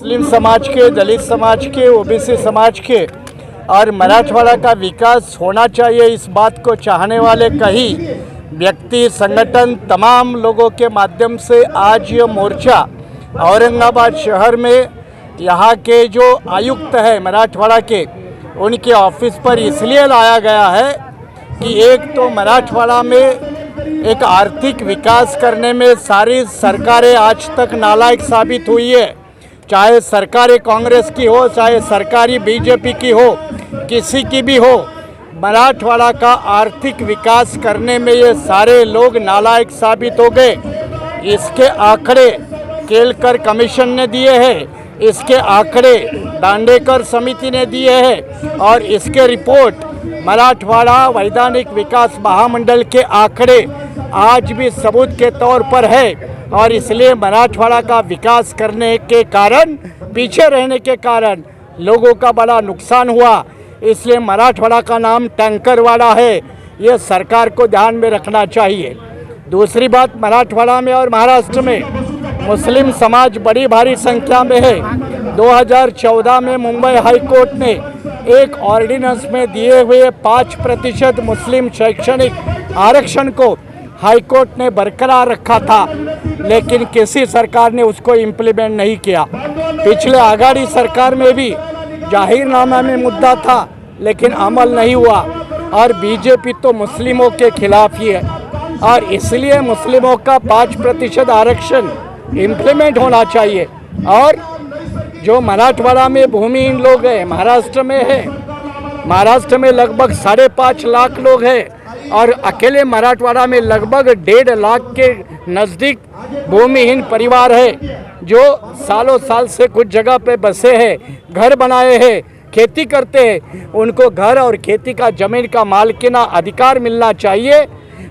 मुस्लिम समाज के, दलित समाज के, ओबीसी समाज के और मराठवाड़ा का विकास होना चाहिए, इस बात को चाहने वाले कई व्यक्ति, संगठन, तमाम लोगों के माध्यम से आज ये मोर्चा औरंगाबाद शहर में यहाँ के जो आयुक्त है मराठवाड़ा के, उनके ऑफिस पर इसलिए लाया गया है कि एक तो मराठवाड़ा में एक आर्थिक विकास करने में सारी सरकारें आज तक नालायक साबित हुई है, चाहे सरकारें कांग्रेस की हो, चाहे सरकारी बीजेपी की हो, किसी की भी हो। मराठवाड़ा का आर्थिक विकास करने में ये सारे लोग नालायक साबित हो गए। इसके आंकड़े केलकर कमीशन ने दिए हैं, इसके आंकड़े दांडेकर समिति ने दिए हैं और इसके रिपोर्ट मराठवाड़ा वैधानिक विकास महामंडल के आंकड़े आज भी सबूत के तौर पर है। और इसलिए मराठवाड़ा का विकास करने के कारण, पीछे रहने के कारण लोगों का बड़ा नुकसान हुआ। इसलिए मराठवाड़ा का नाम टैंकरवाड़ा है, ये सरकार को ध्यान में रखना चाहिए। दूसरी बात, मराठवाड़ा में और महाराष्ट्र में मुस्लिम समाज बड़ी भारी संख्या में है। 2014 में मुंबई हाई कोर्ट ने एक ऑर्डिनेंस में दिए हुए 5% मुस्लिम शैक्षणिक आरक्षण को हाई कोर्ट ने बरकरार रखा था, लेकिन किसी सरकार ने उसको इम्प्लीमेंट नहीं किया। पिछले आघाड़ी सरकार में भी जाहिरनामा में मुद्दा था, लेकिन अमल नहीं हुआ। और बीजेपी तो मुस्लिमों के खिलाफ ही है और इसलिए मुस्लिमों का 5% आरक्षण इम्प्लीमेंट होना चाहिए। और जो मराठवाड़ा में भूमिहीन लोग हैं, महाराष्ट्र में है, महाराष्ट्र में लगभग 5.5 लाख लोग हैं और अकेले मराठवाड़ा में लगभग 1.5 लाख के नज़दीक भूमिहीन परिवार है, जो सालों साल से कुछ जगह पे बसे हैं, घर बनाए हैं, खेती करते हैं। उनको घर और खेती का ज़मीन का मालिकाना अधिकार मिलना चाहिए।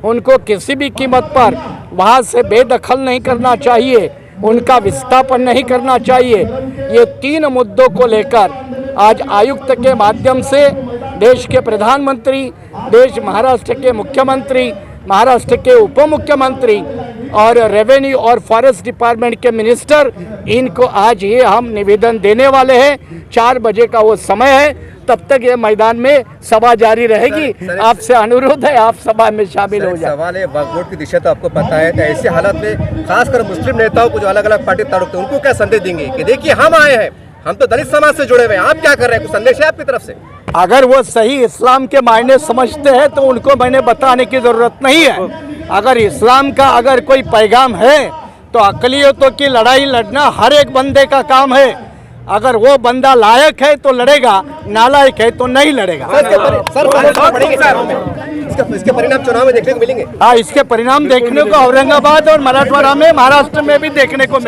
उनको किसी भी कीमत पर वहाँ से बेदखल नहीं करना चाहिए, उनका विस्थापन नहीं करना चाहिए। ये 3 मुद्दों को लेकर आज आयुक्त के माध्यम से देश के प्रधानमंत्री, महाराष्ट्र के मुख्यमंत्री, महाराष्ट्र के उप मुख्यमंत्री और रेवेन्यू और फॉरेस्ट डिपार्टमेंट के मिनिस्टर, इनको आज ये हम निवेदन देने वाले हैं। 4 बजे का वो समय है, तब तक ये मैदान में सभा जारी रहेगी। आपसे अनुरोध है, आप सभा में शामिल हो जाए। सवाल है, वोट की दिशा तो आपको पता है, तो ऐसे हालात में खासकर मुस्लिम नेताओं को जो अलग अलग पार्टी तारुकते हैं, उनको क्या संदेश देंगे कि देखिए हम आए हैं, हम तो दलित समाज से जुड़े हुए हैं, आप क्या कर रहे हैं? कुछ संदेश है आपकी तरफ से? अगर वो सही इस्लाम के मायने समझते हैं तो उनको मैंने बताने की ज़रूरत नहीं है। अगर इस्लाम का अगर कोई पैगाम है तो अक़लियतों की लड़ाई लड़ना हर एक बंदे का काम है। अगर वो बंदा लायक है तो लड़ेगा, नालायक है तो नहीं लड़ेगा। इसके परिणाम चुनाव में देखने को मिलेंगे। हाँ, इसके परिणाम देखने को औरंगाबाद और मराठवाड़ा में, महाराष्ट्र में भी देखने को